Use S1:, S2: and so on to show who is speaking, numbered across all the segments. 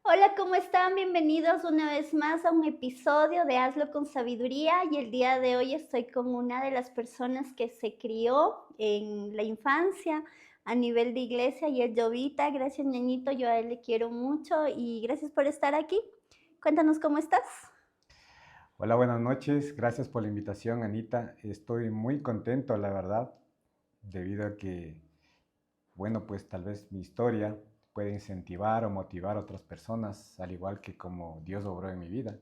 S1: Hola, ¿cómo están? Bienvenidos una vez más a un episodio de Hazlo con Sabiduría y el día de hoy estoy con una de las personas que se crió en la infancia a nivel de iglesia y es Jovita. Gracias, ñañito, yo a él le quiero mucho y gracias por estar aquí. Cuéntanos cómo estás.
S2: Hola, buenas noches. Gracias por la invitación, Anita. Estoy muy contento, la verdad, debido a que, bueno, pues tal vez mi historia puede incentivar o motivar a otras personas, al igual que como Dios obró en mi vida.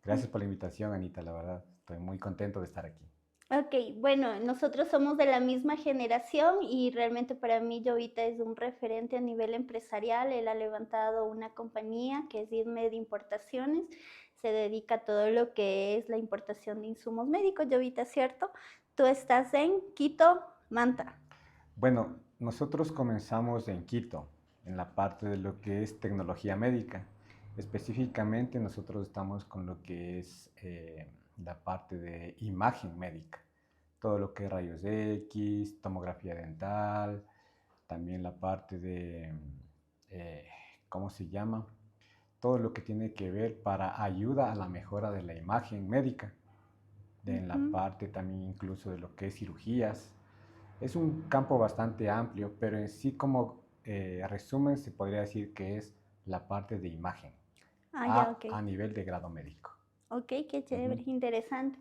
S2: Gracias por la invitación, Anita, la verdad. Estoy muy contento de estar aquí.
S1: Ok, bueno, nosotros somos de la misma generación y realmente para mí Jovita es un referente a nivel empresarial. Él ha levantado una compañía que es IDMED Importaciones, se dedica a todo lo que es la importación de insumos médicos, Jovita, ¿cierto? Tú estás en Quito, Manta.
S2: Bueno, nosotros comenzamos en Quito, en la parte de lo que es tecnología médica. Específicamente nosotros estamos con lo que es la parte de imagen médica. Todo lo que es rayos X, tomografía dental, también la parte de, eh, ¿cómo se llama? Todo lo que tiene que ver para ayuda a la mejora de la imagen médica, en la
S1: Ujú.
S2: parte también incluso de lo que es cirugías. Es un campo bastante amplio, pero en sí como resumen se podría decir que es la parte de imagen
S1: Ah, ya, ok.
S2: a nivel de grado médico.
S1: Ok, qué
S2: Ujú.
S1: chévere, interesante.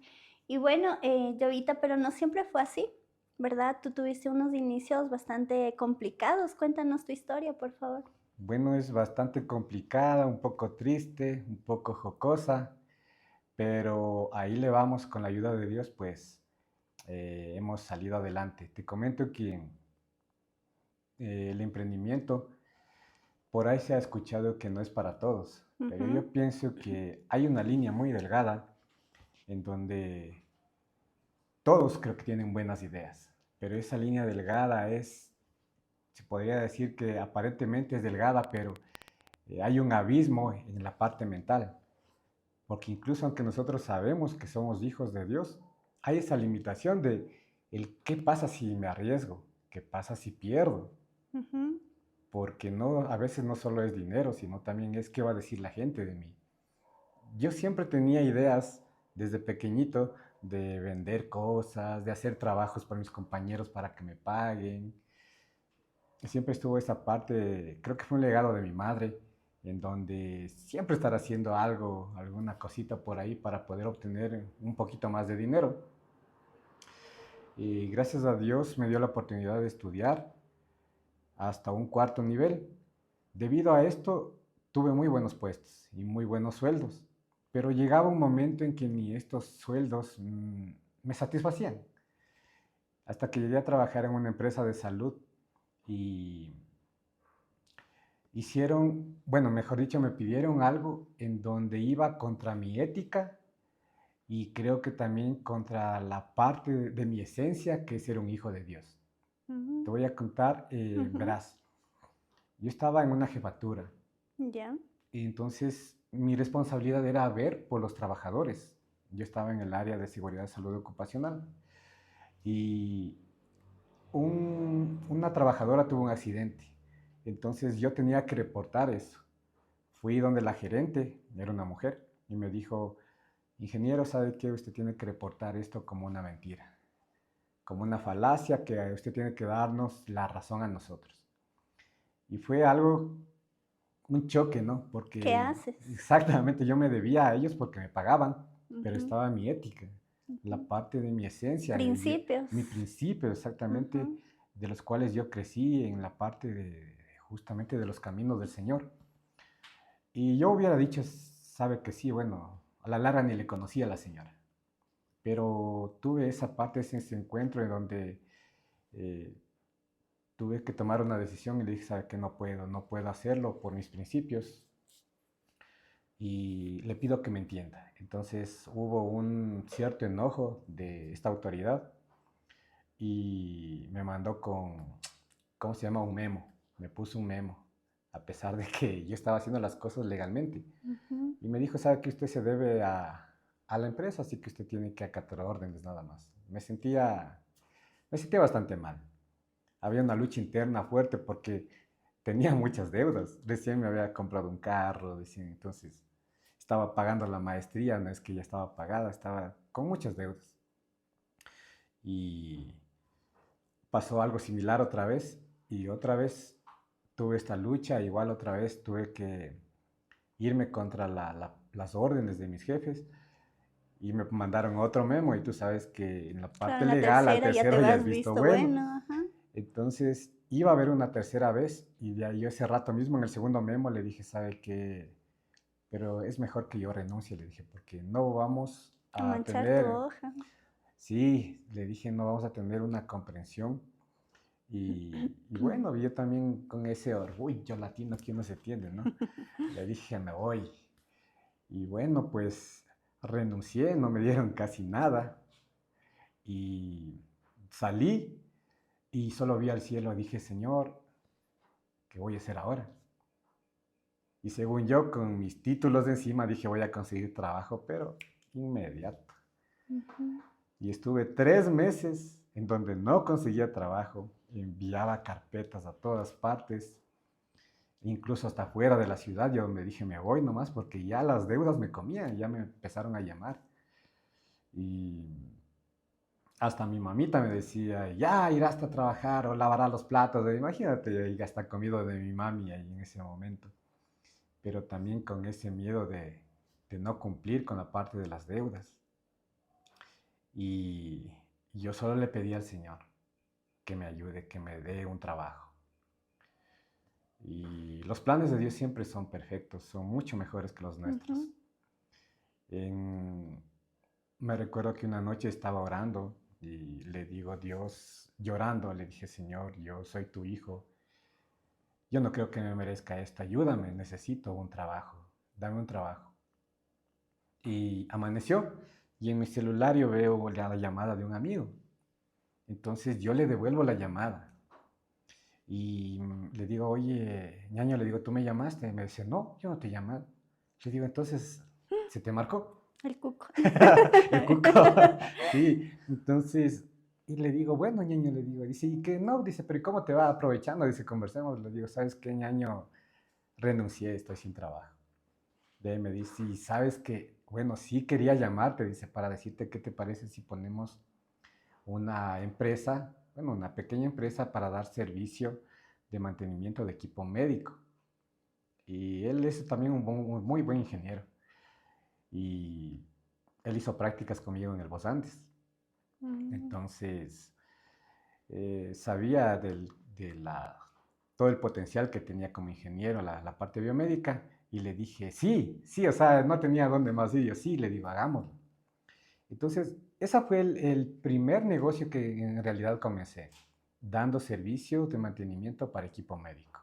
S1: Y bueno, Jovita, pero no siempre fue así, ¿verdad? Tú tuviste unos inicios bastante complicados. Cuéntanos tu historia, por favor.
S2: Bueno, es bastante complicada, un poco triste, un poco jocosa, pero ahí le vamos con la ayuda de Dios, pues hemos salido adelante. Te comento que el emprendimiento, por ahí se ha escuchado que no es para todos, pero
S1: Ujú.
S2: yo pienso que hay una línea muy delgada en donde todos creo que tienen buenas ideas, pero esa línea delgada es, se podría decir que aparentemente es delgada, pero hay un abismo en la parte mental, porque incluso aunque nosotros sabemos que somos hijos de Dios, hay esa limitación de el qué pasa si me arriesgo, qué pasa si pierdo,
S1: Ujú.
S2: porque no, a veces no solo es dinero, sino también es qué va a decir la gente de mí. Yo siempre tenía ideas desde pequeñito de vender cosas, de hacer trabajos para mis compañeros para que me paguen. Siempre estuvo esa parte, creo que fue un legado de mi madre, en donde siempre estar haciendo algo, alguna cosita por ahí para poder obtener un poquito más de dinero. Y gracias a Dios me dio la oportunidad de estudiar hasta un cuarto nivel. Debido a esto, tuve muy buenos puestos y muy buenos sueldos, pero llegaba un momento en que ni estos sueldos me satisfacían, hasta que llegué a trabajar en una empresa de salud y hicieron, bueno, mejor dicho, me pidieron algo en donde iba contra mi ética y creo que también contra la parte de mi esencia, que es ser un hijo de Dios.
S1: Ujú.
S2: Te voy a contar,
S1: Ujú.
S2: verás, yo estaba en una jefatura.
S1: Ya.
S2: Y entonces mi responsabilidad era ver por los trabajadores. Yo estaba en el área de seguridad y salud ocupacional y una trabajadora tuvo un accidente. Entonces yo tenía que reportar eso. Fui donde la gerente, era una mujer, y me dijo, ingeniero, ¿sabe qué? Usted tiene que reportar esto como una mentira, como una falacia que usted tiene que darnos la razón a nosotros. Y fue algo, un choque, ¿no?
S1: ¿Qué
S2: Porque
S1: haces?
S2: exactamente yo me debía a ellos porque me pagaban, pero
S1: Ujú.
S2: estaba mi ética, la
S1: Ujú.
S2: parte de mi esencia,
S1: Principios.
S2: mi principio exactamente,
S1: Ujú.
S2: de los cuales yo crecí en la parte de justamente de los caminos del Señor. Y yo hubiera dicho, sabe que sí, bueno, a la larga ni le conocía a la señora, pero tuve esa parte, ese encuentro en donde eh, tuve que tomar una decisión y le dije, sabe que no puedo hacerlo por mis principios, y le pido que me entienda. Entonces hubo un cierto enojo de esta autoridad y me mandó con, ¿cómo se llama? Un memo. Me puso un memo, a pesar de que yo estaba haciendo las cosas legalmente.
S1: Ujú.
S2: Y me dijo, sabe que usted se debe a la empresa, así que usted tiene que acatar órdenes nada más. Me sentía bastante mal. Había una lucha interna fuerte porque tenía muchas deudas. Recién me había comprado un carro, recién, entonces estaba pagando la maestría, no es que ya estaba pagada, estaba con muchas deudas. Y pasó algo similar otra vez y otra vez tuve esta lucha, igual otra vez tuve que irme contra las órdenes de mis jefes y me mandaron otro memo y tú sabes que en la
S1: Claro,
S2: parte
S1: en la
S2: legal al
S1: tercera ya te
S2: tercero ya es
S1: vas
S2: visto
S1: visto
S2: bueno.
S1: bueno, ajá.
S2: Entonces iba a haber una tercera vez y de ahí yo ese rato mismo en el segundo memo le dije, ¿sabe qué? Pero es mejor que yo renuncie, le dije, porque no vamos
S1: A
S2: a
S1: manchar tu
S2: tener,
S1: hoja.
S2: sí, le dije, no vamos a tener una comprensión. Y bueno, yo también con ese orgullo latino que uno se tiene, ¿no? Le dije, me voy. Y bueno, pues renuncié, no me dieron casi nada. Y salí y solo vi al cielo, dije, Señor, ¿qué voy a hacer ahora? Y según yo, con mis títulos de encima, dije, voy a conseguir trabajo, pero inmediato.
S1: Ujú.
S2: Y estuve 3 meses en donde no conseguía trabajo, enviaba carpetas a todas partes, incluso hasta fuera de la ciudad, yo donde dije, me voy nomás, porque ya las deudas me comían, ya me empezaron a llamar. Y hasta mi mamita me decía, ya irás a trabajar o lavarás los platos. Imagínate, y hasta comido de mi mami ahí en ese momento. Pero también con ese miedo de no cumplir con la parte de las deudas. Y yo solo le pedí al Señor que me ayude, que me dé un trabajo. Y los planes de Dios siempre son perfectos, son mucho mejores que los nuestros.
S1: Ujú.
S2: En- Me recuerdo que una noche estaba orando y le digo a Dios, llorando, le dije, Señor, yo soy tu hijo. Yo no creo que me merezca esto. Ayúdame, necesito un trabajo. Dame un trabajo. Y amaneció y en mi celular yo veo la llamada de un amigo. Entonces yo le devuelvo la llamada y le digo, oye, ñaño, le digo, ¿tú me llamaste? Y me dice, no, yo no te llamé. Le digo, entonces, ¿se te marcó?
S1: El cuco.
S2: El cuco. Sí, entonces, y le digo, bueno, ñaño, le digo, dice, ¿y qué no? Dice, pero ¿y cómo te va aprovechando? Dice, conversemos. Le digo, ¿sabes qué, ñaño? Renuncié, estoy sin trabajo. De ahí me dice, y sabes que, bueno, sí quería llamarte, dice, para decirte qué te parece si ponemos una empresa, bueno, una pequeña empresa para dar servicio de mantenimiento de equipo médico. Y él es también un muy buen ingeniero. Y él hizo prácticas conmigo en el Bos Andes.
S1: Mm.
S2: Entonces, sabía todo el potencial que tenía como ingeniero la parte biomédica y le dije, sí, sí, o sea, no tenía dónde más ir, yo sí, le digo, hagámoslo. Entonces, ese fue el primer negocio que en realidad comencé, dando servicio de mantenimiento para equipo médico.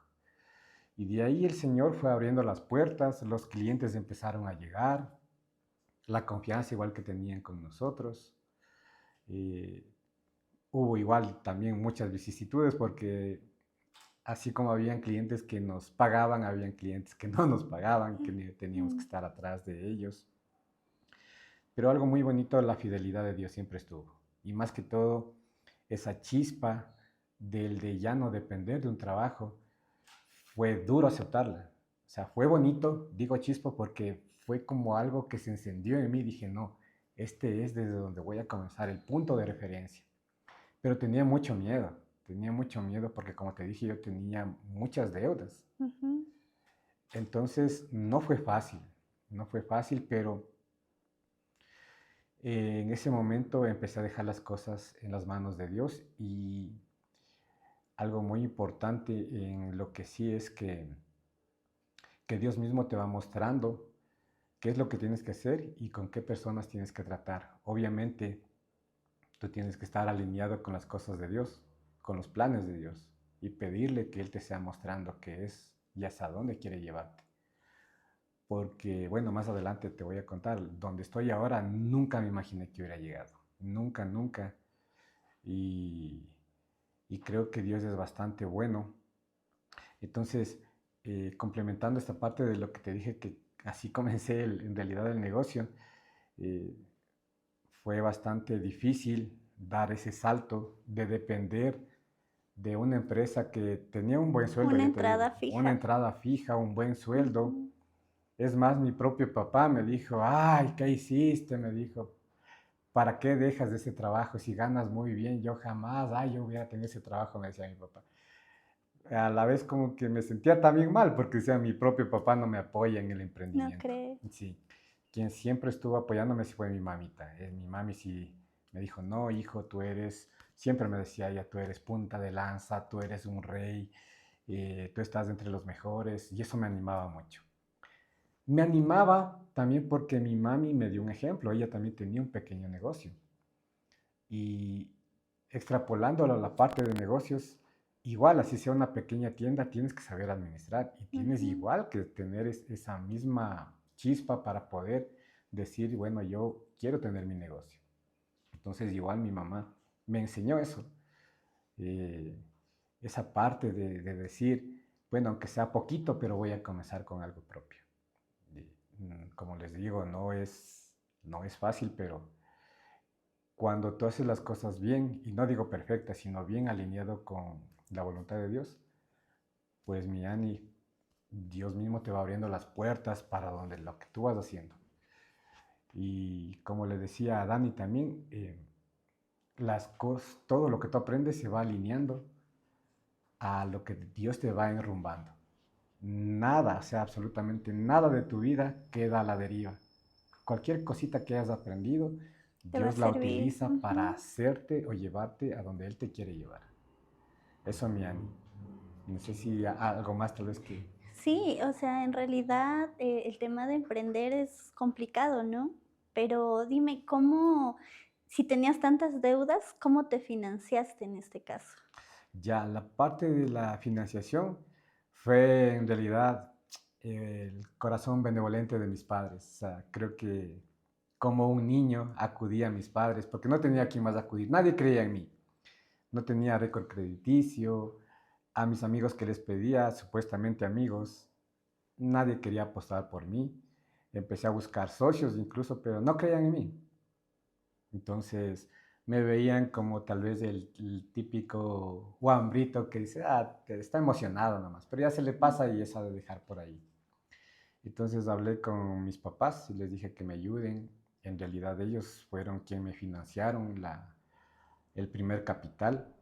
S2: Y de ahí el Señor fue abriendo las puertas, los clientes empezaron a llegar, la confianza igual que tenían con nosotros. Eh, Hubo igual también muchas vicisitudes porque así como habían clientes que nos pagaban, habían clientes que no nos pagaban, que teníamos que
S1: Mm.
S2: estar atrás de ellos. Pero algo muy bonito, la fidelidad de Dios siempre estuvo. Y más que todo, esa chispa del de ya no depender de un trabajo, fue duro aceptarla. O sea, fue bonito, digo chispa porque fue como algo que se encendió en mí. Dije, no, este es desde donde voy a comenzar, el punto de referencia. Pero tenía mucho miedo porque como te dije, yo tenía muchas deudas.
S1: Ujú.
S2: Entonces, no fue fácil, pero en ese momento empecé a dejar las cosas en las manos de Dios y algo muy importante en lo que sí es que Dios mismo te va mostrando qué es lo que tienes que hacer y con qué personas tienes que tratar. Obviamente, tú tienes que estar alineado con las cosas de Dios, con los planes de Dios y pedirle que Él te sea mostrando qué es y hasta dónde quiere llevarte. Porque, bueno, más adelante te voy a contar, donde estoy ahora nunca me imaginé que hubiera llegado. Nunca, nunca. Y, y creo que Dios es bastante bueno. Entonces, complementando esta parte de lo que te dije, que así comencé en realidad el negocio, eh, fue bastante difícil dar ese salto de depender de una empresa que tenía un buen sueldo,
S1: Una
S2: ya te
S1: entrada
S2: digo, una
S1: fija.
S2: entrada fija, un buen sueldo.
S1: Ujú.
S2: Es más, mi propio papá me dijo, ay, ¿qué hiciste? Me dijo, ¿para qué dejas de ese trabajo si ganas muy bien? Yo jamás, ay, yo hubiera tenido ese trabajo, me decía mi papá. A la vez como que me sentía también mal porque decía, mi propio papá no me apoya en el
S1: No
S2: emprendimiento.
S1: crees.
S2: Sí, quien siempre estuvo apoyándome sí fue mi mamita. Mi mami sí me dijo, no, hijo, tú eres, siempre me decía ella, tú eres punta de lanza, tú eres un rey, tú estás entre los mejores, y eso me animaba mucho. Me animaba también porque mi mami me dio un ejemplo, ella también tenía un pequeño negocio. Y extrapolándolo a la parte de negocios, igual, así sea una pequeña tienda, tienes que saber administrar y tienes
S1: Ujú.
S2: igual que tener esa misma chispa para poder decir, bueno, yo quiero tener mi negocio. Entonces, igual mi mamá me enseñó eso, eh, esa parte de decir, bueno, aunque sea poquito, pero voy a comenzar con algo propio. Como les digo, no es fácil, pero cuando tú haces las cosas bien, y no digo perfectas, sino bien alineado con la voluntad de Dios, pues mi Ani, Dios mismo te va abriendo las puertas para donde lo que tú vas haciendo. Y como le decía a Dani también, todo lo que tú aprendes se va alineando a lo que Dios te va enrumbando. Nada, o sea, absolutamente nada de tu vida queda a la deriva. Cualquier cosita que hayas aprendido,
S1: Te va a
S2: Dios la
S1: servir.
S2: utiliza para
S1: Ujú.
S2: hacerte o llevarte a donde Él te quiere llevar. Eso, mi Ani. No sé si algo más tal vez que...
S1: Sí, o sea, en realidad el tema de emprender es complicado, ¿no? Pero dime, ¿cómo, si tenías tantas deudas, cómo te financiaste en este caso?
S2: Ya, la parte de la financiación fue en realidad el corazón benevolente de mis padres. O sea, creo que como un niño acudí a mis padres porque no tenía a quién más acudir. Nadie creía en mí. No tenía récord crediticio. A mis amigos que les pedía, supuestamente amigos, nadie quería apostar por mí. Empecé a buscar socios incluso, pero no creían en mí. Entonces me veían como tal vez el típico guambrito que dice, que está emocionado nomás, pero ya se le pasa y eso ha de dejar por ahí. Entonces hablé con mis papás y les dije que me ayuden. En realidad ellos fueron quienes me financiaron el primer capital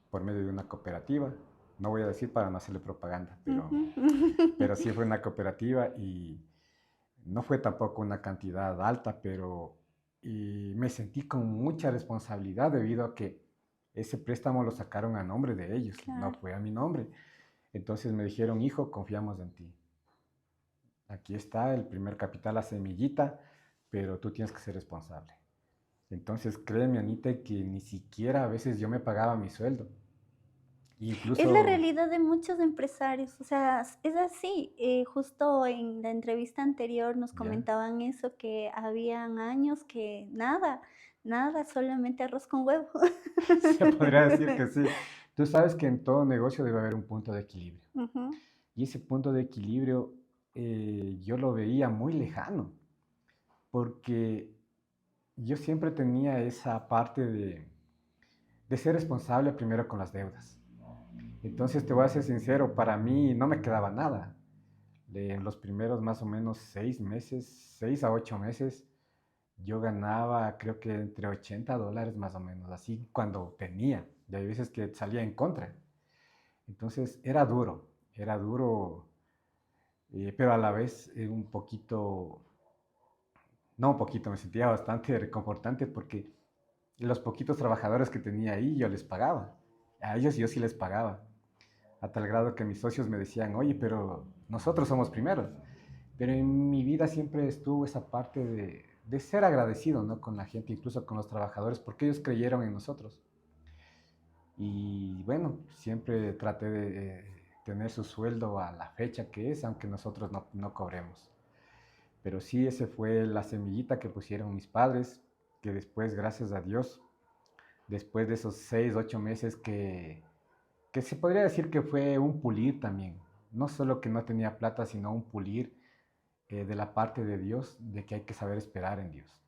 S2: por medio de una cooperativa. No voy a decir para no hacerle propaganda, pero,
S1: Ujú.
S2: pero sí fue una cooperativa y no fue tampoco una cantidad alta, pero y me sentí con mucha responsabilidad debido a que ese préstamo lo sacaron a nombre de ellos, no
S1: Claro.
S2: fue a mi nombre. Entonces me dijeron, hijo, confiamos en ti. Aquí está el primer capital, la semillita, pero tú tienes que ser responsable. Entonces créeme, Anita, que ni siquiera a veces yo me pagaba mi sueldo.
S1: Es la
S2: Incluso,
S1: realidad de muchos empresarios, o sea, es así. Justo en la entrevista anterior nos
S2: ya,
S1: comentaban eso, que habían años que nada, nada, solamente arroz con huevo.
S2: se podría decir que sí. Tú sabes que en todo negocio debe haber un punto de equilibrio.
S1: Ujú.
S2: Y ese punto de equilibrio yo lo veía muy lejano, porque yo siempre tenía esa parte de ser responsable primero con las deudas. Entonces, te voy a ser sincero, para mí no me quedaba nada. En los primeros más o menos 6 meses, 6 a 8 meses, yo ganaba creo que entre $80 más o menos, así cuando tenía. Y hay veces que salía en contra. Entonces, era duro, pero a la vez un poquito, no un poquito, me sentía bastante reconfortante porque los poquitos trabajadores que tenía ahí yo les pagaba. A ellos yo sí les pagaba. A tal grado que mis socios me decían, oye, pero nosotros somos primeros. Pero en mi vida siempre estuvo esa parte de ser agradecido, ¿no? Con la gente, incluso con los trabajadores, porque ellos creyeron en nosotros. Y bueno, siempre traté de tener su sueldo a la fecha que es, aunque nosotros no cobremos. Pero sí, ese fue la semillita que pusieron mis padres, que después, gracias a Dios, después de esos 6, 8 meses que se podría decir que fue un pulir también. No solo que no tenía plata, sino un pulir de la parte de Dios, de que hay que saber esperar en Dios.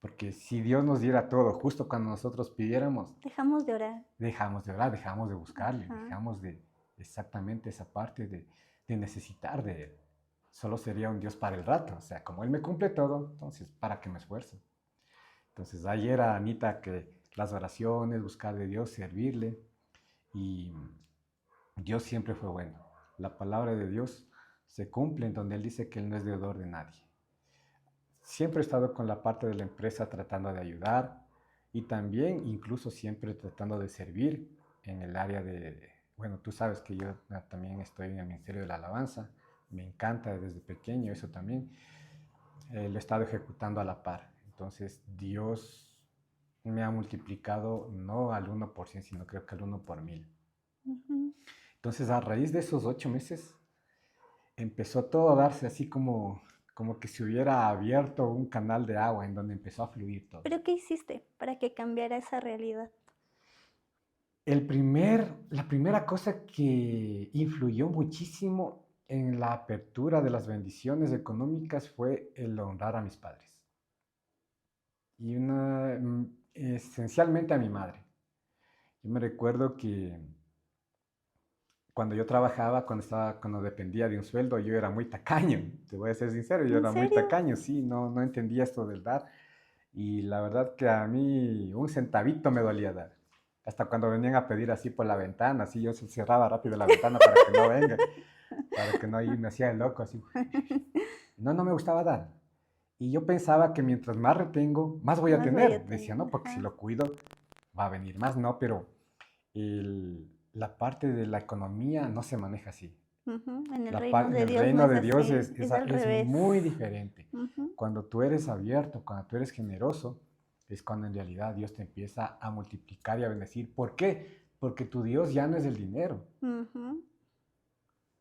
S2: Porque si Dios nos diera todo justo cuando nosotros pidiéramos,
S1: Dejamos de orar.
S2: dejamos de orar, dejamos de buscarle,
S1: Ajá.
S2: dejamos de exactamente esa parte de necesitar de Él. Solo sería un Dios para el rato. O sea, como Él me cumple todo, entonces, ¿para qué me esfuerzo? Entonces, ahí era, Anita, que las oraciones, buscar de Dios, servirle. Y Dios siempre fue bueno. La palabra de Dios se cumple en donde Él dice que Él no es deudor de nadie. Siempre he estado con la parte de la empresa tratando de ayudar y también incluso siempre tratando de servir en el área de, bueno, tú sabes que yo también estoy en el Ministerio de la Alabanza, me encanta desde pequeño eso también, lo he estado ejecutando a la par. Entonces Dios me ha multiplicado no al 1%, sino creo que al 1 por 1000.
S1: Ujú.
S2: Entonces a raíz de esos 8 meses empezó todo a darse así como que se hubiera abierto un canal de agua en donde empezó a fluir todo.
S1: ¿Pero qué hiciste para que cambiara esa realidad?
S2: La primera cosa que influyó muchísimo en la apertura de las bendiciones económicas fue el honrar a mis padres. Y esencialmente a mi madre. Yo me recuerdo que cuando yo trabajaba, cuando dependía de un sueldo, yo era muy tacaño, te voy a ser sincero, yo
S1: ¿En
S2: era muy
S1: serio?
S2: tacaño, sí, no entendía esto del dar. Y la verdad que a mí un centavito me dolía dar. Hasta cuando venían a pedir así por la ventana, así yo cerraba rápido la ventana para que no venga, para que no y me hacía el loco así. No me gustaba dar. Y yo pensaba que mientras más retengo, más voy a
S1: Más voy
S2: tener.
S1: a
S2: Decía,
S1: tener,
S2: no, porque si
S1: ajá.
S2: lo cuido, va a venir más, no, pero la parte de la economía no se maneja así.
S1: Ujú. En el
S2: La
S1: reino
S2: en
S1: de
S2: el
S1: Dios no
S2: reino
S1: es
S2: de Dios
S1: así, es al
S2: es
S1: revés.
S2: muy diferente.
S1: Ujú,
S2: Cuando tú eres abierto, cuando tú eres generoso, es cuando en realidad Dios te empieza a multiplicar y a bendecir. ¿Por qué? Porque tu Dios ya no es el dinero.
S1: ujú,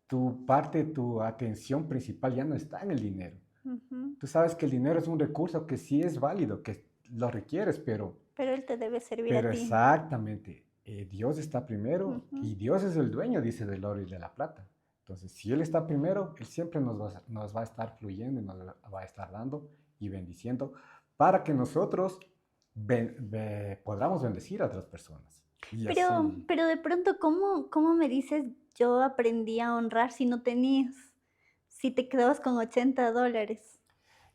S2: Tu atención principal ya no está en el dinero.
S1: ujú.
S2: Tú sabes que el dinero es un recurso que sí es válido, que lo requieres,
S1: Pero Él te debe servir a
S2: pero
S1: ti.
S2: exactamente, Dios está primero
S1: Ujú,
S2: y Dios es el dueño, dice, del oro y de la plata. Entonces, si Él está primero, Él siempre nos va a estar fluyendo y nos va a estar dando y bendiciendo para que nosotros podamos bendecir a otras personas. Y así,
S1: Pero de pronto, ¿cómo me dices yo aprendí a honrar si no tenías? Si te quedabas con $80.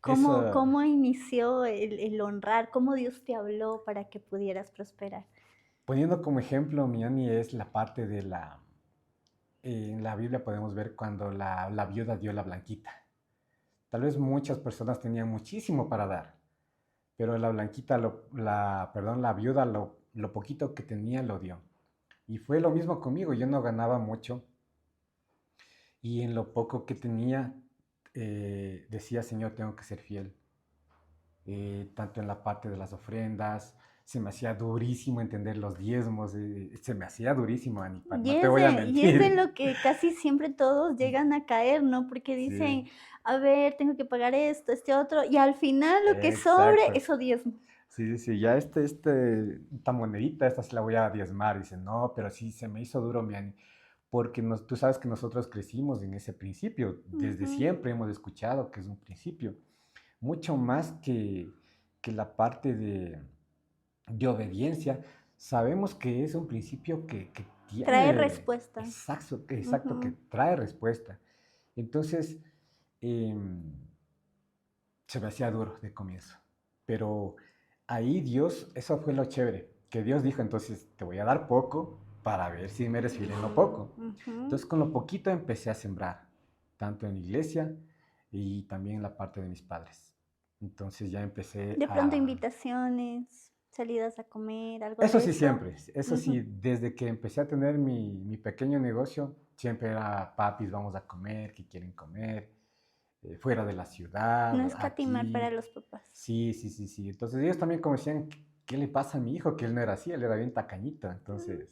S1: ¿Cómo,
S2: esa,
S1: cómo inició el honrar? ¿Cómo Dios te habló para que pudieras prosperar?
S2: poniendo como ejemplo, Miani, es la parte de en la Biblia podemos ver cuando la viuda dio la blanquita. Tal vez muchas personas tenían muchísimo para dar, pero la blanquita, perdón, la viuda, lo poquito que tenía lo dio. Y fue lo mismo conmigo, yo no ganaba mucho y en lo poco que tenía decía, Señor, tengo que ser fiel. Tanto en la parte de las ofrendas, se me hacía durísimo entender los diezmos, se me hacía durísimo, Ani,
S1: Y
S2: no te
S1: es
S2: voy a
S1: de, y es de
S2: mentir.
S1: lo que casi siempre todos llegan a caer, ¿no? Porque
S2: Sí,
S1: dicen, a ver, tengo que pagar esto, este otro, y al final lo que sobre,
S2: exacto.
S1: eso diezmo.
S2: Sí, sí, sí, ya esta monedita, esta sí la voy a diezmar. Dice, no, pero sí, se me hizo duro, Miani, porque tú sabes que nosotros crecimos en ese principio. Desde
S1: Ujú.
S2: siempre hemos escuchado que es un principio. Mucho más que la parte de obediencia, sabemos que es un principio que
S1: Trae
S2: tiene,
S1: respuesta.
S2: exacto, que
S1: Ujú.
S2: trae respuesta. Entonces, em, se me hacía duro de comienzo. Pero ahí Dios, eso fue lo chévere, que Dios dijo, entonces te voy a dar poco para ver si me eres fiel en lo poco.
S1: Ujú.
S2: Entonces con lo poquito empecé a sembrar, tanto en la iglesia y también en la parte de mis padres. Entonces ya empecé
S1: De pronto
S2: a...
S1: invitaciones, salidas a comer, algo
S2: Eso
S1: de
S2: sí,
S1: eso.
S2: siempre, eso sí,
S1: Ujú.
S2: desde que empecé a tener mi pequeño negocio, siempre era, papis, vamos a comer, ¿qué quieren comer? Fuera de la
S1: No
S2: ciudad,
S1: escatimar para
S2: aquí.
S1: los papás.
S2: Sí, sí, sí, sí. Entonces ellos también como decían, ¿qué le pasa a mi hijo? Que él no era así, él era bien tacañito. Entonces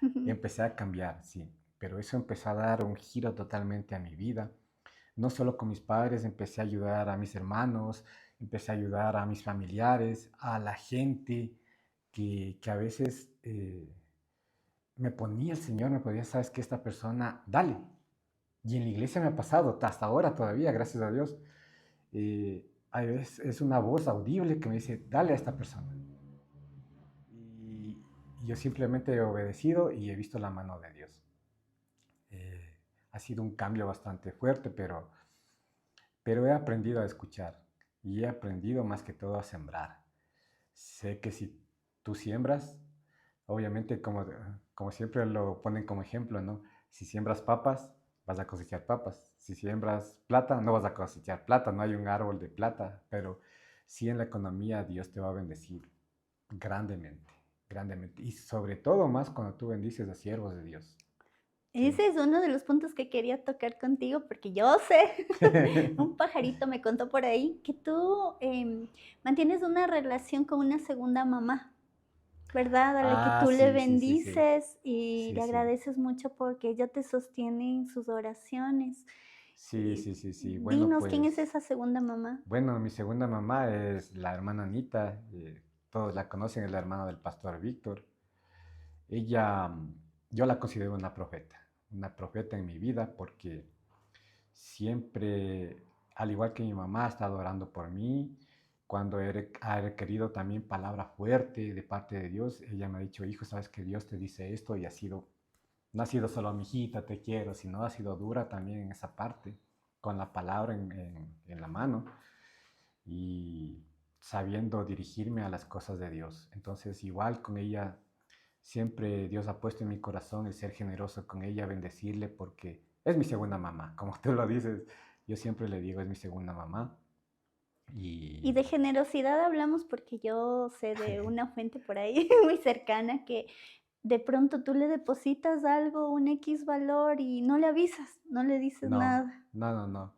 S1: Ujú.
S2: empecé a cambiar, sí. Pero eso empezó a dar un giro totalmente a mi vida. No solo con mis padres, empecé a ayudar a mis hermanos, empecé a ayudar a mis familiares, a la gente que a veces me ponía el Señor, me podía, sabes que esta persona, dale. Y en la iglesia me ha pasado, hasta ahora todavía, gracias a Dios. hay veces es una voz audible que me dice, dale a esta persona. Y yo simplemente he obedecido y he visto la mano de Dios. Ha sido un cambio bastante fuerte, pero he aprendido a escuchar y he aprendido más que todo a sembrar. Sé que si tú siembras, obviamente como siempre lo ponen como ejemplo, ¿no? Si siembras papas, vas a cosechar papas. Si siembras plata, no vas a cosechar plata, no hay un árbol de plata, pero sí en la economía Dios te va a bendecir grandemente, grandemente. Y sobre todo más cuando tú bendices a siervos de Dios. Sí.
S1: Ese es uno de los puntos que quería tocar contigo, porque yo sé, un pajarito me contó por ahí que tú mantienes una relación con una segunda mamá, ¿verdad? A la que
S2: Ah,
S1: tú le
S2: sí, sí, sí, sí.
S1: bendices y
S2: Sí,
S1: le
S2: sí.
S1: agradeces mucho porque ella te sostiene en sus oraciones.
S2: Sí,
S1: Y
S2: sí, sí, sí. Bueno,
S1: dinos, ¿quién es
S2: pues,
S1: esa segunda mamá?
S2: bueno, mi segunda mamá es la hermana Anita. Todos la conocen, es la hermana del pastor Víctor. Ella, yo la considero una profeta en mi vida porque siempre, al igual que mi mamá, ha estado orando por mí. Cuando ha requerido también palabra fuerte de parte de Dios, ella me ha dicho, hijo, sabes que Dios te dice esto y no ha sido solo mi hijita, te quiero, sino ha sido dura también en esa parte, con la palabra en la mano y sabiendo dirigirme a las cosas de Dios. Entonces, igual con ella, siempre Dios ha puesto en mi corazón el ser generoso con ella, bendecirle, porque es mi segunda mamá, como tú lo dices, yo siempre le digo, es mi segunda mamá.
S1: Y de
S2: Y
S1: generosidad hablamos porque yo sé de una fuente por ahí muy cercana que de pronto tú le depositas algo, un X valor y no le avisas, no le dices
S2: no,
S1: nada.
S2: no, no, no,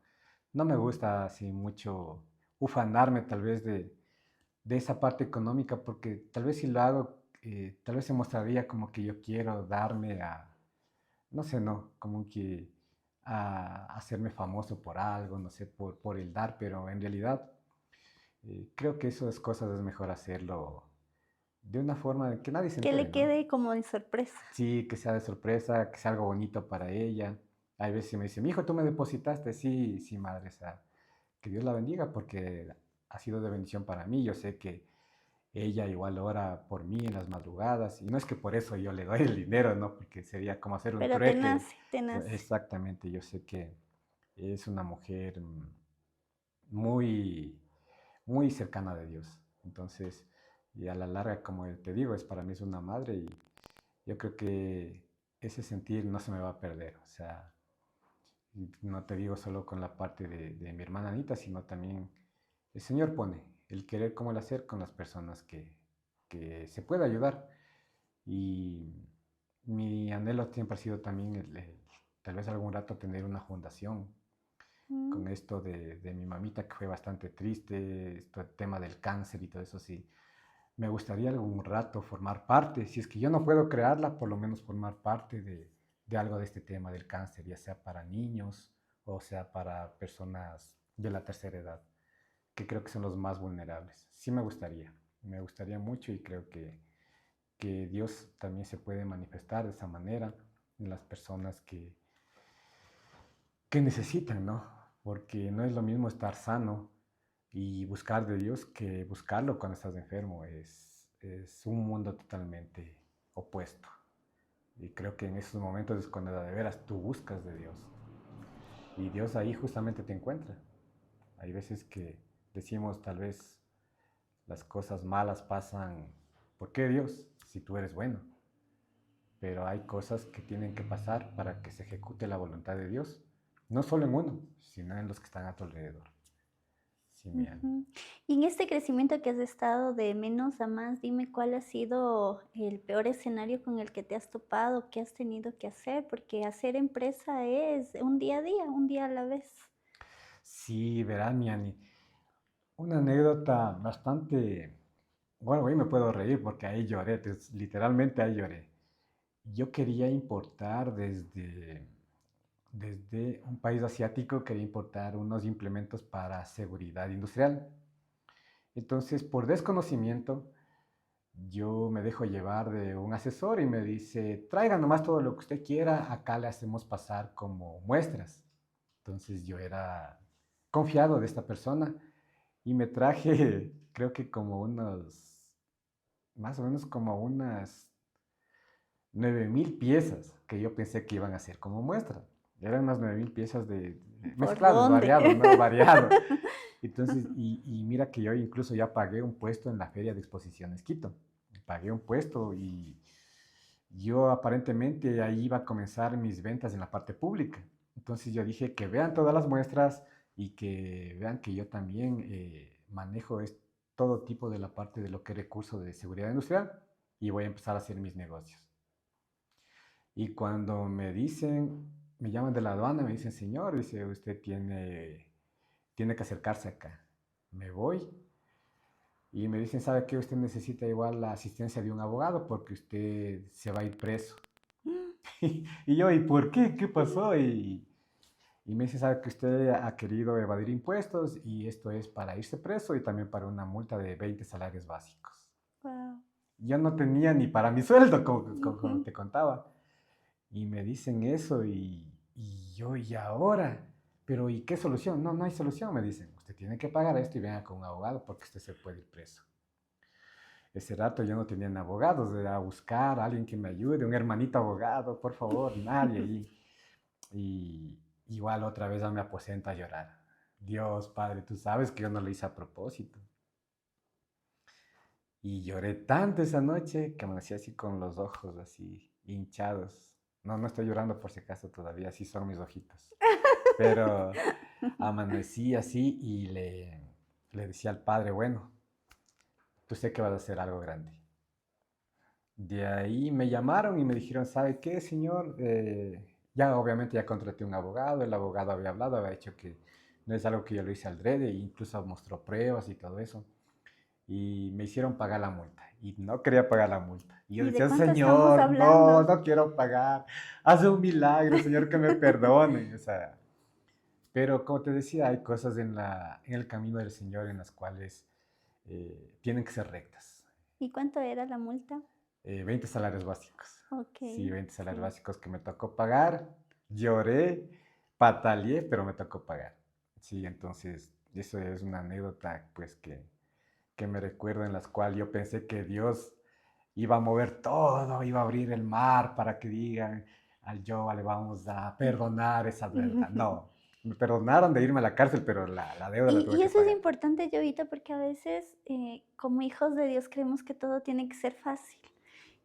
S2: no me gusta así mucho ufanarme tal vez de esa parte económica, porque tal vez si lo hago, tal vez se mostraría como que yo quiero darme a, no sé, no, como que a hacerme famoso por algo, no sé, por el dar, pero en realidad creo que esas cosas es mejor hacerlo de una forma de que nadie se
S1: Que
S2: entere,
S1: le
S2: ¿no?
S1: quede como de sorpresa.
S2: Sí, que sea de sorpresa, que sea algo bonito para ella. Hay veces me dice, mi hijo, tú me depositaste, sí, sí, madre, o sea, que Dios la bendiga porque ha sido de bendición para mí. Yo sé que ella igual ora por mí en las madrugadas y no es que por eso yo le doy el dinero, ¿no? Porque sería como hacer un
S1: Pero te
S2: trueque.
S1: nace, te nace.
S2: Exactamente, yo sé que es una mujer muy, muy cercana de Dios. Entonces, y a la larga, como te digo, es para mí es una madre y yo creo que ese sentir no se me va a perder. O sea, no te digo solo con la parte de mi hermana Anita, sino también el Señor pone el querer como el hacer con las personas que se puede ayudar. Y mi anhelo siempre ha sido también tal vez algún rato tener una fundación
S1: Mm.
S2: con esto de mi mamita que fue bastante triste, este tema del cáncer y todo eso, sí. Me gustaría algún rato formar parte, si es que yo no puedo crearla, por lo menos formar parte de algo de este tema del cáncer, ya sea para niños o sea para personas de la tercera edad, que creo que son los más vulnerables. Sí me gustaría mucho y creo que Dios también se puede manifestar de esa manera en las personas que necesitan, ¿no? Porque no es lo mismo estar sano y buscar de Dios que buscarlo cuando estás enfermo. Es un mundo totalmente opuesto. Y creo que en esos momentos es cuando de veras tú buscas de Dios. Y Dios ahí justamente te encuentra. Hay veces que decimos tal vez las cosas malas pasan. ¿Por qué Dios? Si tú eres bueno. Pero hay cosas que tienen que pasar para que se ejecute la voluntad de Dios. No solo en uno, sino en los que están a tu alrededor. Sí, mi Ana.
S1: Ujú. Y en este crecimiento que has estado de menos a más, dime cuál ha sido el peor escenario con el que te has topado, qué has tenido que hacer, porque hacer empresa es un día, un día a la vez.
S2: Sí, verá, mi Ani. Una anécdota bastante, bueno, hoy me puedo reír porque ahí lloré, literalmente ahí lloré. Yo quería importar desde un país asiático, quería importar unos implementos para seguridad industrial. Entonces, por desconocimiento, yo me dejo llevar de un asesor y me dice, traiga nomás todo lo que usted quiera, acá le hacemos pasar como muestras. Entonces yo era confiado de esta persona Y me traje, creo que como unos, más o menos como unas 9.000 piezas que yo pensé que iban a ser como muestra. Eran unas 9.000 piezas
S1: ¿Por
S2: mezclados,
S1: dónde?
S2: variado, ¿no? Variado. Entonces, y mira que yo incluso ya pagué un puesto en la Feria de Exposiciones Quito. Pagué un puesto y yo aparentemente ahí iba a comenzar mis ventas en la parte pública. Entonces yo dije que vean todas las muestras y que vean que yo también manejo todo tipo de la parte de lo que es recurso de seguridad industrial y voy a empezar a hacer mis negocios. Y cuando me llaman de la aduana, me dicen, señor, dice, usted tiene que acercarse acá. Me voy y me dicen, ¿sabe qué? Usted necesita igual la asistencia de un abogado porque usted se va a ir preso. Y yo, ¿y por qué? ¿Qué pasó? Y me dice, ¿sabe que usted ha querido evadir impuestos y esto es para irse preso y también para una multa de 20 salarios básicos?
S1: Wow.
S2: Yo no tenía ni para mi sueldo, como
S1: Ujú.
S2: te contaba. Y me dicen eso y yo, ¿y ahora? Pero ¿y qué solución? No, no hay solución, me dicen. Usted tiene que pagar esto y venga con un abogado porque usted se puede ir preso. Ese rato yo no tenía ni abogados, era a buscar a alguien que me ayude, un hermanito abogado, por favor, nadie ahí. Y igual otra vez ya me aposento a llorar. Dios, Padre, tú sabes que yo no lo hice a propósito. Y lloré tanto esa noche que amanecí así con los ojos así hinchados. No, no estoy llorando por si acaso todavía, así son mis ojitos. Pero amanecí así y le decía al Padre, bueno, tú sé que vas a hacer algo grande. De ahí me llamaron y me dijeron, ¿sabe qué, señor? Ya obviamente ya contraté un abogado, el abogado había hablado, había dicho que no es algo que yo lo hice al drede, e incluso mostró pruebas y todo eso. Y me hicieron pagar la multa. Y no quería pagar la multa. Y yo
S1: ¿Y de
S2: decía,
S1: cuánto estamos
S2: Señor, no,
S1: hablando?
S2: no quiero pagar. Haz un milagro, Señor, que me perdone. O sea, pero como te decía, hay cosas en el camino del Señor en las cuales tienen que ser rectas.
S1: ¿Y cuánto era la multa?
S2: 20 salarios básicos.
S1: Ok,
S2: Sí, 20 salarios
S1: sí.
S2: básicos que me tocó pagar. Lloré, pataleé, pero me tocó pagar. Sí, entonces, eso es una anécdota, pues, que me recuerdo en las cuales yo pensé que Dios iba a mover todo, iba a abrir el mar para que digan al Joa le vamos a perdonar esa deuda. No, me perdonaron de irme a la cárcel, pero la deuda la tuve
S1: Y
S2: que
S1: eso es
S2: pagar.
S1: importante, Jovita, porque a veces como hijos de Dios creemos que todo tiene que ser fácil,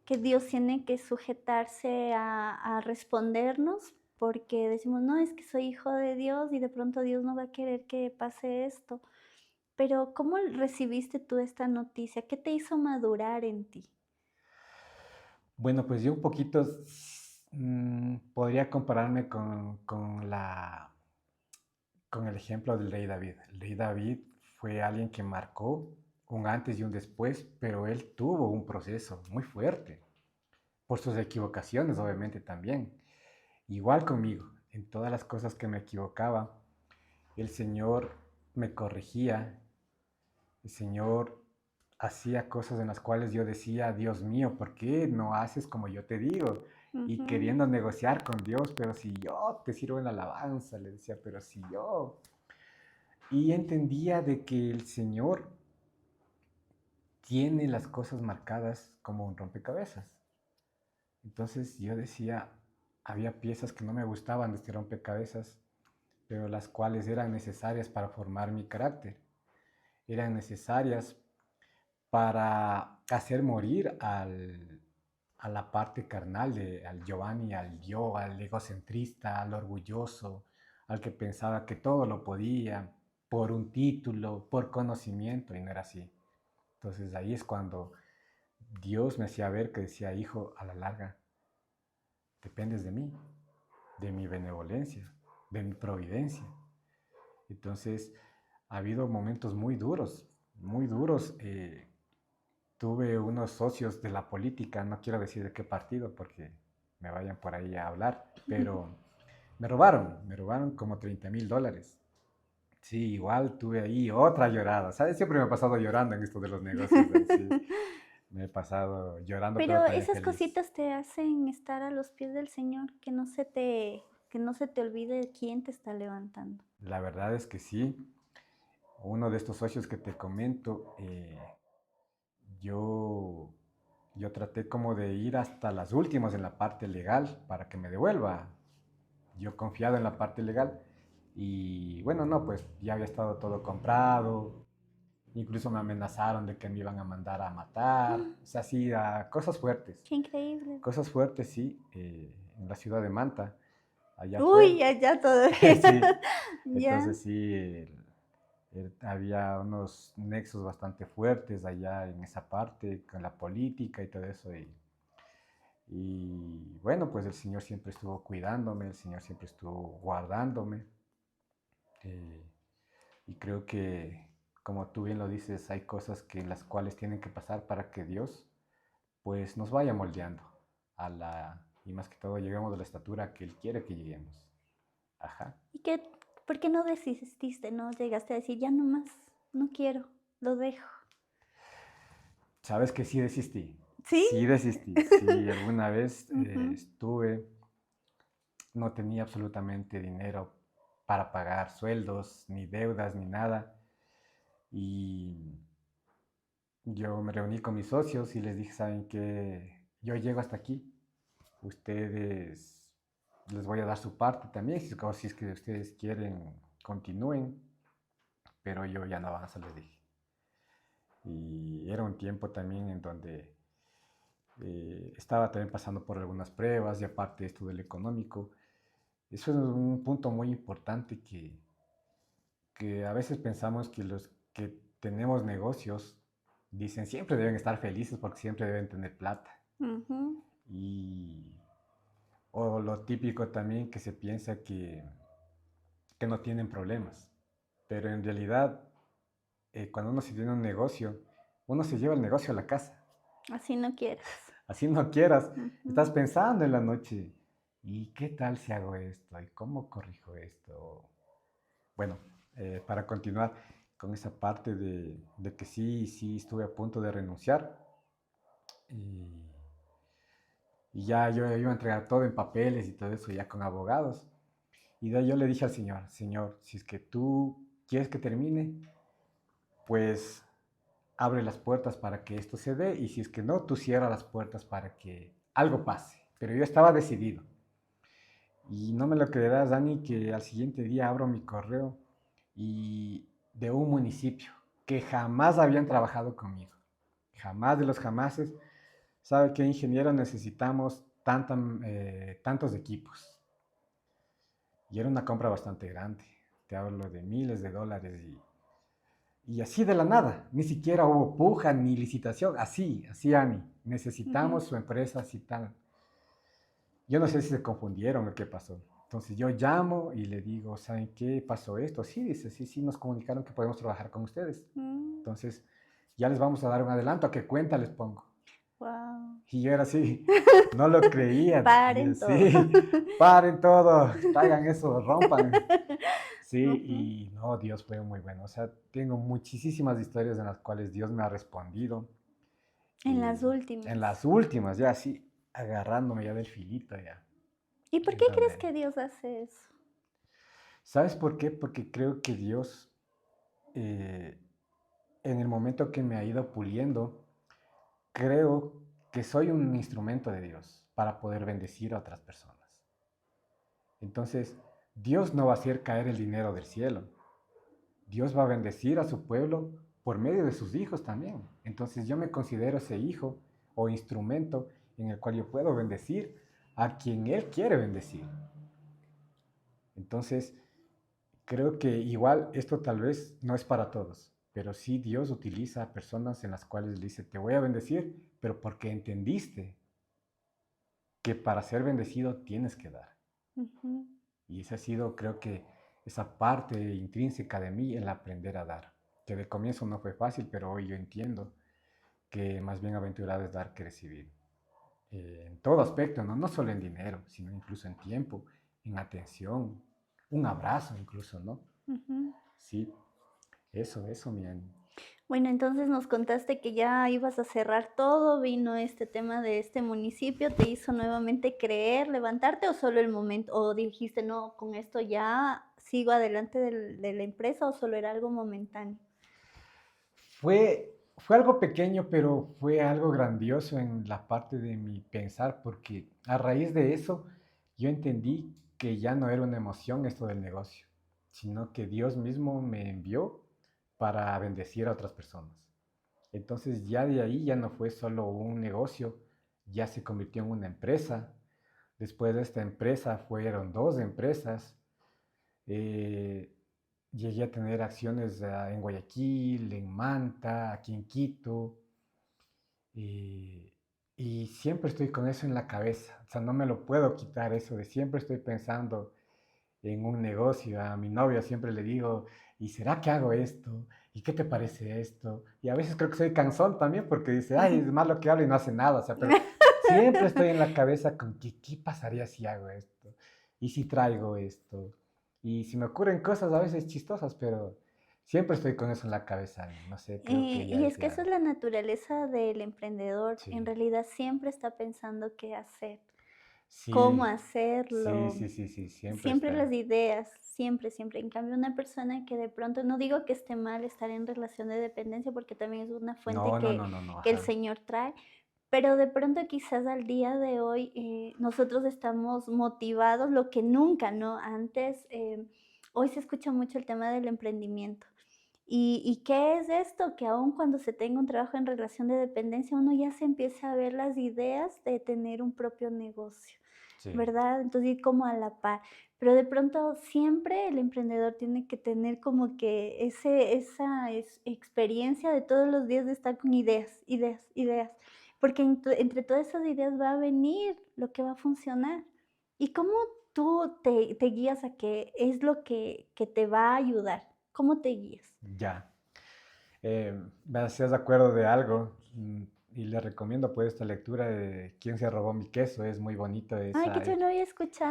S1: que Dios tiene que sujetarse a respondernos, porque decimos, no, es que soy hijo de Dios y de pronto Dios no va a querer que pase esto. Pero ¿cómo recibiste tú esta noticia? ¿Qué te hizo madurar en ti?
S2: Bueno, pues yo un poquito podría compararme con el ejemplo del rey David. El rey David fue alguien que marcó un antes y un después, pero él tuvo un proceso muy fuerte, por sus equivocaciones obviamente también. Igual conmigo, en todas las cosas que me equivocaba, el Señor me corregía, el Señor hacía cosas en las cuales yo decía, Dios mío, ¿por qué no haces como yo te digo? Y
S1: Ujú.
S2: queriendo negociar con Dios, pero si yo te sirvo en la alabanza, le decía, pero si yo. Y entendía de que el Señor tiene las cosas marcadas como un rompecabezas. Entonces yo decía, había piezas que no me gustaban de este rompecabezas, pero las cuales eran necesarias para formar mi carácter, eran necesarias para hacer morir a la parte carnal, al Giovanni, al yo, al egocentrista, al orgulloso, al que pensaba que todo lo podía por un título, por conocimiento, y no era así. Entonces ahí es cuando Dios me hacía ver que decía, hijo, a la larga, dependes de mí, de mi benevolencia, de mi providencia. Entonces, ha habido momentos muy duros, muy duros. Tuve unos socios de la política, no quiero decir de qué partido porque me vayan por ahí a hablar, pero me robaron como $30,000. Sí, igual tuve ahí otra llorada, ¿sabes? Siempre me he pasado llorando en esto de los negocios, sí. Me he pasado llorando, pero
S1: Pero
S2: también
S1: esas
S2: feliz.
S1: cositas te hacen estar a los pies del Señor, que no se te olvide quién te está levantando.
S2: La verdad es que sí. uno de estos socios que te comento, yo, yo traté como de ir hasta las últimas en la parte legal para que me devuelva. Yo confiado en la parte legal y bueno, no, pues ya había estado todo comprado, incluso me amenazaron de que me iban a mandar a matar, o sea, sí,
S1: Qué increíble.
S2: cosas fuertes, sí, en la ciudad de Manta, allá fue,
S1: Uy, allá todo.
S2: sí,
S1: Ya.
S2: entonces sí, había unos nexos bastante fuertes allá en esa parte con la política y todo eso. Y bueno, pues el Señor siempre estuvo cuidándome, el Señor siempre estuvo guardándome. eh, y creo que, como tú bien lo dices, hay cosas que las cuales tienen que pasar para que Dios pues nos vaya moldeando y más que todo lleguemos a la estatura que Él quiere que lleguemos. Ajá.
S1: ¿Y qué, por qué no desististe? ¿No llegaste a decir, ya no más, no quiero, lo dejo?
S2: Sabes que sí desistí,
S1: ¿Sí?
S2: sí desistí, sí, alguna vez
S1: Ujú.
S2: no tenía absolutamente dinero para pagar sueldos, ni deudas, ni nada. Y yo me reuní con mis socios y les dije, ¿saben qué? Yo llego hasta aquí. Ustedes les voy a dar su parte también, si es que ustedes quieren, continúen, pero yo ya no avanzo, les dije. Y era un tiempo también en donde estaba también pasando por algunas pruebas y aparte esto del económico. Eso es un punto muy importante que a veces pensamos que los que tenemos negocios dicen siempre deben estar felices porque siempre deben tener plata.
S1: Ujú.
S2: Y, o lo típico también que se piensa que no tienen problemas. Pero en realidad, cuando uno se tiene un negocio, uno se lleva el negocio a la casa.
S1: Así no quieres.
S2: Así no quieras, estás
S1: Ujú.
S2: pensando en la noche, ¿y qué tal si hago esto? ¿Y cómo corrijo esto? Bueno, para continuar con esa parte de que sí, sí estuve a punto de renunciar y, y ya yo iba a entregar todo en papeles y todo eso ya con abogados. Y de ahí yo le dije al Señor, Señor, si es que tú quieres que termine, pues abre las puertas para que esto se dé y si es que no, tú cierra las puertas para que algo pase. Pero yo estaba decidido. Y no me lo creerás, Dani, que al siguiente día abro mi correo y de un municipio que jamás habían trabajado conmigo. Jamás de los jamases. ¿Sabe qué, ingeniero? Necesitamos tantos equipos. Y era una compra bastante grande. Te hablo de miles de dólares y así de la nada. Ni siquiera hubo puja ni licitación. Así, Ani.
S1: Ujú.
S2: Necesitamos su empresa así tal. Yo no sé si se confundieron o qué pasó. Entonces yo llamo y le digo, ¿saben qué pasó esto? Sí, dice, sí, sí, nos comunicaron que podemos trabajar con ustedes.
S1: Mm.
S2: Entonces ya les vamos a dar un adelanto, ¿a qué cuenta les pongo?
S1: Wow.
S2: Y yo era así, no lo creían. Y
S1: Paren todo.
S2: así, paren todo, traigan eso, rompan. Sí,
S1: Ujú.
S2: y no, Dios fue muy bueno. O sea, tengo muchísimas historias en las cuales Dios me ha respondido.
S1: En las
S2: En
S1: últimas.
S2: las últimas, ya así, agarrándome ya del filito ya.
S1: ¿Y por qué
S2: Es
S1: crees
S2: donde
S1: que Dios hace eso?
S2: ¿Sabes por qué? Porque creo que Dios, eh, en el momento que me ha ido puliendo, creo que soy un instrumento de Dios para poder bendecir a otras personas. Entonces, Dios no va a hacer caer el dinero del cielo. Dios va a bendecir a su pueblo por medio de sus hijos también. Entonces, yo me considero ese hijo o instrumento en el cual yo puedo bendecir a quien Él quiere bendecir. Entonces, creo que igual esto tal vez no es para todos, pero sí Dios utiliza a personas en las cuales le dice, te voy a bendecir, pero porque entendiste que para ser bendecido tienes que dar.
S1: Ujú.
S2: Y esa ha sido, creo que, esa parte intrínseca de mí, el aprender a dar, que de comienzo no fue fácil, pero hoy yo entiendo que más bien aventurado es dar que recibir. En todo aspecto, ¿no? No solo en dinero, sino incluso en tiempo, en atención, un abrazo incluso, ¿no?
S1: Ujú.
S2: Sí, eso, mi Ani.
S1: Bueno, entonces nos contaste que ya ibas a cerrar todo, vino este tema de este municipio, ¿te hizo nuevamente creer, levantarte o solo el momento, o dijiste, no, con esto ya ¿Sigo adelante de la empresa o solo era algo momentáneo?
S2: Fue algo pequeño, pero fue algo grandioso en la parte de mi pensar, porque a raíz de eso yo entendí que ya no era una emoción esto del negocio, sino que Dios mismo me envió para bendecir a otras personas. Entonces ya de ahí ya no fue solo un negocio, ya se convirtió en una empresa. Después de esta empresa fueron dos empresas. Eh, Llegué a tener acciones en Guayaquil, en Manta, aquí en Quito. Y, y siempre estoy con eso en la cabeza. O sea, no me lo puedo quitar eso de siempre estoy pensando en un negocio. A mi novia siempre le digo, ¿y será que hago esto? ¿Y qué te parece esto? Y a veces creo que soy cansón también porque dice, ay, es malo que hablo y no hace nada. O sea, pero siempre estoy en la cabeza con que, ¿qué pasaría si hago esto? ¿Y si traigo esto? Y si me ocurren cosas a veces chistosas, pero siempre estoy con eso en la cabeza. No sé, creo que ya
S1: Y
S2: es
S1: es que eso
S2: ya.
S1: es la naturaleza del emprendedor. En
S2: Sí,
S1: realidad siempre está pensando qué hacer, cómo
S2: sí, sí,
S1: hacerlo,
S2: sí, sí, sí, siempre
S1: siempre las
S2: está.
S1: ideas, siempre, siempre. En cambio, una persona que de pronto, no digo que esté mal estar en relación de dependencia, porque también es una fuente
S2: No, no, no, no, no,
S1: que el
S2: ajá.
S1: Señor trae, pero de pronto quizás al día de hoy nosotros estamos motivados, lo que nunca, ¿no? Antes, hoy se escucha mucho el tema del emprendimiento. ¿Y qué es esto? Que aun cuando se tenga un trabajo en relación de dependencia, uno ya se empieza a ver las ideas de tener un propio negocio,
S2: Sí,
S1: ¿verdad? Entonces, ir como a la par. Pero de pronto siempre el emprendedor tiene que tener como que esa experiencia de todos los días de estar con ideas, ideas, ideas. Porque entre todas esas ideas va a venir lo que va a funcionar. ¿Y cómo tú te guías a qué es lo que te va a ayudar? ¿Cómo te guías?
S2: ya. Me hacías de acuerdo de algo y le recomiendo pues esta lectura de ¿Quién se robó mi queso? Es muy bonito
S1: Ay, que yo no había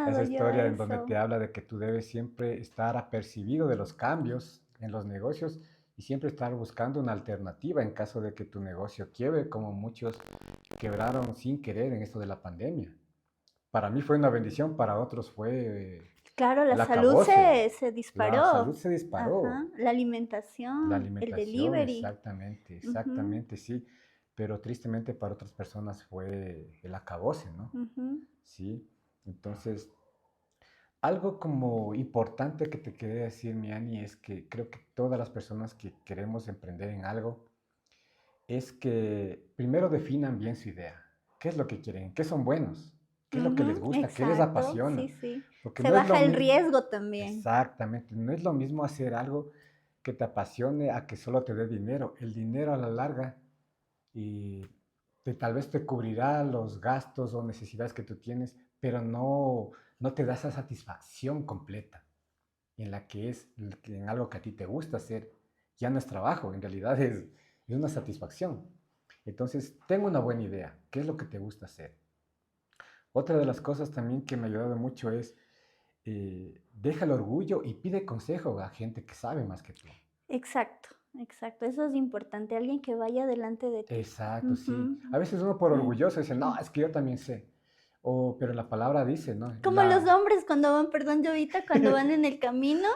S2: esa
S1: escuchado yo
S2: historia en donde te
S1: eso.
S2: habla de que tú debes siempre estar apercibido de los cambios en los negocios y siempre estar buscando una alternativa en caso de que tu negocio quiebre, como muchos quebraron sin querer en esto de la pandemia. Para mí fue una bendición, para otros fue
S1: Claro, la
S2: el
S1: salud
S2: acabose.
S1: se
S2: La salud
S1: disparó.
S2: se disparó.
S1: Ajá, la
S2: La
S1: alimentación, el
S2: alimentación,
S1: delivery.
S2: exactamente,
S1: Ujú,
S2: exactamente, sí. Pero tristemente para otras personas fue el acabose, ¿no?
S1: ujú.
S2: Sí. Entonces, algo como importante que te quería decir, Miani, es que creo que todas las personas que queremos emprender en algo, es que primero definan bien su idea. ¿Qué es lo que quieren? ¿Qué son buenos? ¿Qué es lo que les
S1: Ujú,
S2: gusta? ¿Qué les
S1: exacto,
S2: apasiona?
S1: sí, sí.
S2: Porque
S1: Se
S2: no es lo
S1: baja el
S2: mismo,
S1: riesgo también.
S2: exactamente, no es lo mismo hacer algo que te apasione a que solo te dé dinero. El dinero a la larga y tal vez te cubrirá los gastos o necesidades que tú tienes, pero no te da esa satisfacción completa en la que es en algo que a ti te gusta hacer. Ya no es trabajo, en realidad es una satisfacción. Entonces, tengo una buena idea. ¿Qué es lo que te gusta hacer? Otra de las cosas también que me ha ayudado mucho es, deja el orgullo y pide consejo a gente que sabe más que tú.
S1: Exacto, exacto. Eso es importante, alguien que vaya delante de ti.
S2: Exacto, sí.
S1: Ujú.
S2: A veces uno por orgulloso dice, no, es que yo también sé. O, pero la palabra dice, ¿no?
S1: Como los hombres cuando van, perdón, Llovita, cuando van en el camino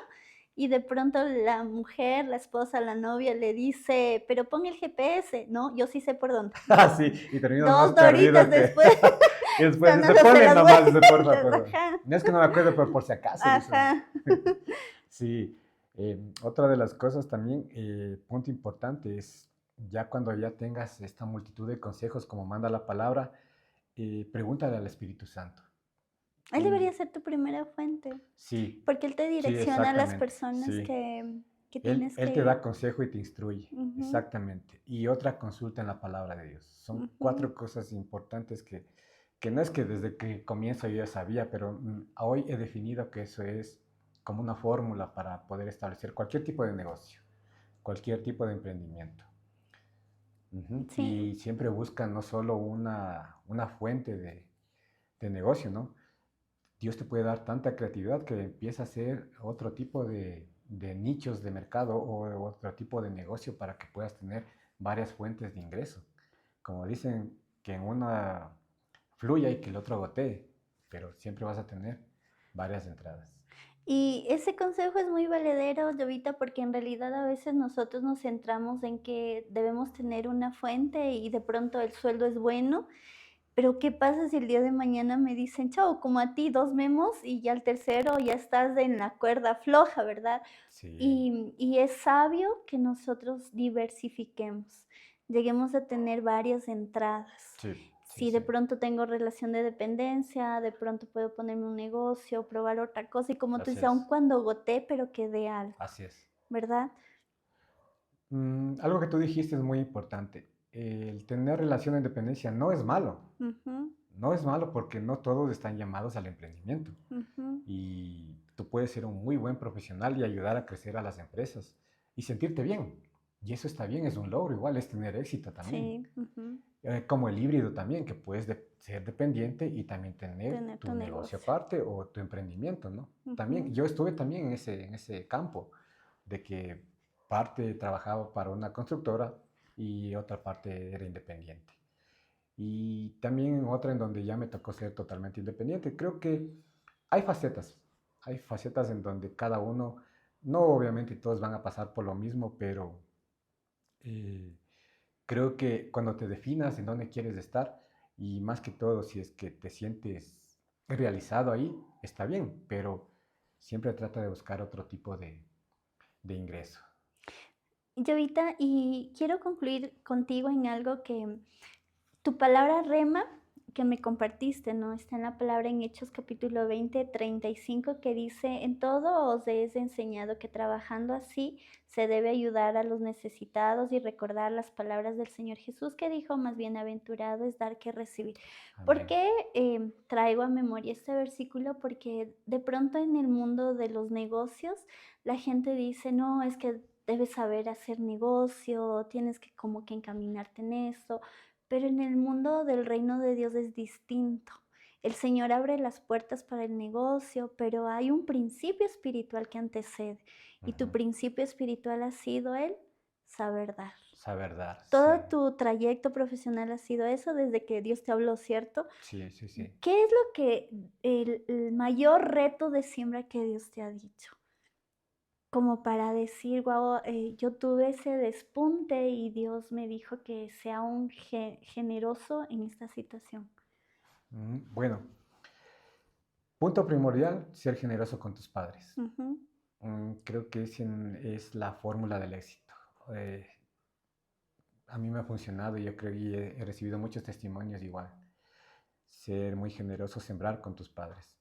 S1: y de pronto la mujer, la esposa, la novia le dice, pero pon el GPS, ¿no? Yo sí sé por dónde.
S2: Ah, sí, y terminas más
S1: 2 horitas
S2: perdido que...
S1: después
S2: Y después
S1: están
S2: dice,
S1: dándose
S2: ponle
S1: las
S2: nomás, dice, porfa,
S1: vueltas,
S2: porfa.
S1: ajá,
S2: No es que no me acuerdo, pero por si acaso, dice uno.
S1: ajá.
S2: Sí, otra de las cosas también, punto importante, es ya cuando ya tengas esta multitud de consejos como manda la palabra, pregúntale al Espíritu Santo.
S1: Él debería ser tu primera fuente,
S2: Sí,
S1: porque él te
S2: sí,
S1: direcciona a las
S2: exactamente,
S1: personas
S2: sí.
S1: que
S2: Él,
S1: tienes
S2: él
S1: que
S2: te da
S1: ir.
S2: consejo y te instruye,
S1: Ujú,
S2: exactamente. Y otra consulta en la palabra de Dios. Son
S1: ujú.
S2: cuatro cosas importantes que no es que desde que comienzo yo ya sabía, pero hoy he definido que eso es como una fórmula para poder establecer cualquier tipo de negocio, cualquier tipo de emprendimiento. Ujú.
S1: Sí,
S2: Y siempre busca no solo una fuente de negocio, ¿no? Dios te puede dar tanta creatividad que empieza a hacer otro tipo de nichos de mercado o otro tipo de negocio para que puedas tener varias fuentes de ingreso. Como dicen, que en una fluya y que el otro gotee, pero siempre vas a tener varias entradas.
S1: Y ese consejo es muy valedero, Jovita, porque en realidad a veces nosotros nos centramos en que debemos tener una fuente y de pronto el sueldo es bueno, pero ¿qué pasa si el día de mañana me dicen, chao, como a ti, 2 memos y ya el tercero ya estás en la cuerda floja, ¿verdad?
S2: Sí,
S1: Y es sabio que nosotros diversifiquemos, lleguemos a tener varias entradas.
S2: sí, sí,
S1: Si de
S2: sí,
S1: pronto tengo relación de dependencia, de pronto puedo ponerme un negocio, probar otra cosa y como tú
S2: así
S1: dices, aun
S2: es,
S1: cuando goté, pero que dé algo,
S2: así es.
S1: ¿verdad?
S2: Algo que tú dijiste es muy importante. El tener relación de dependencia no es malo.
S1: Ujú,
S2: No es malo porque no todos están llamados al emprendimiento.
S1: ujú.
S2: Y tú puedes ser un muy buen profesional y ayudar a crecer a las empresas y sentirte bien. Y eso está bien, es un logro, igual es tener éxito también.
S1: Sí, ujú.
S2: Como el híbrido también, que puedes ser dependiente y también tener
S1: Tener tu
S2: tu negocio
S1: negocio.
S2: aparte o tu emprendimiento, ¿no? También,
S1: Ujú.
S2: yo estuve también en ese campo, de que parte trabajaba para una constructora y otra parte era independiente. Y también otra en donde ya me tocó ser totalmente independiente. Creo que hay hay facetas en donde cada uno, no obviamente todos van a pasar por lo mismo, pero eh, creo que cuando te definas en dónde quieres estar y más que todo si es que te sientes realizado ahí, está bien, pero siempre trata de buscar otro tipo de ingreso.
S1: Jovita, y quiero concluir contigo en algo que tu palabra rema que me compartiste, ¿no? Está en la palabra en Hechos capítulo 20:35 que dice, en todo os he enseñado que trabajando así se debe ayudar a los necesitados y recordar las palabras del Señor Jesús que dijo, más bienaventurado es dar que recibir. ¿Por
S2: Amén.
S1: qué traigo a memoria este versículo? Porque de pronto en el mundo de los negocios la gente dice, no, es que debes saber hacer negocio, tienes que como que encaminarte en eso, pero en el mundo del reino de Dios es distinto. El Señor abre las puertas para el negocio, pero hay un principio espiritual que antecede. Y tu
S2: Ujú.
S1: principio espiritual ha sido el saber dar.
S2: Saber dar, sí.
S1: Todo tu trayecto profesional ha sido eso desde que Dios te habló, ¿cierto?
S2: Sí, sí, sí.
S1: ¿Qué es lo que el mayor reto de siembra que Dios te ha dicho? Como para decir, guau, yo tuve ese despunte y Dios me dijo que sea un generoso en esta situación.
S2: Bueno, punto primordial, ser generoso con tus padres.
S1: Ujú,
S2: Creo que es la fórmula del éxito. Eh, a mí me ha funcionado y yo creo y he recibido muchos testimonios igual. Ser muy generoso, sembrar con tus padres,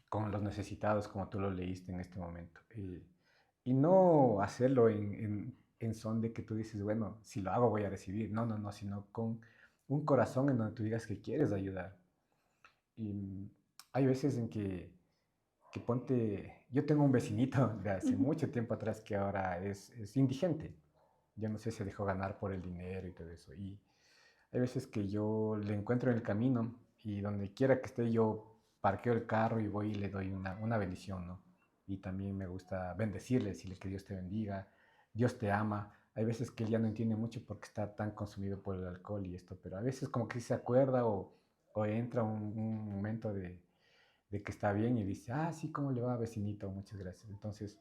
S2: con los necesitados, como tú lo leíste en este momento. Y no hacerlo en son de que tú dices, bueno, si lo hago voy a recibir. No, no, no, sino con un corazón en donde tú digas que quieres ayudar. Y hay veces en que ponte, yo tengo un vecinito de hace
S1: ujú.
S2: mucho tiempo atrás que ahora es indigente. Yo no sé si se dejó ganar por el dinero y todo eso. Y hay veces que yo le encuentro en el camino y donde quiera que esté yo parqueo el carro y voy y le doy una bendición, ¿no? Y también me gusta bendecirle, decirle que Dios te bendiga, Dios te ama. Hay veces que él ya no entiende mucho porque está tan consumido por el alcohol y esto, pero a veces como que se acuerda o entra un momento de que está bien y dice, ah, sí, ¿cómo le va, vecinito? Muchas gracias. Entonces,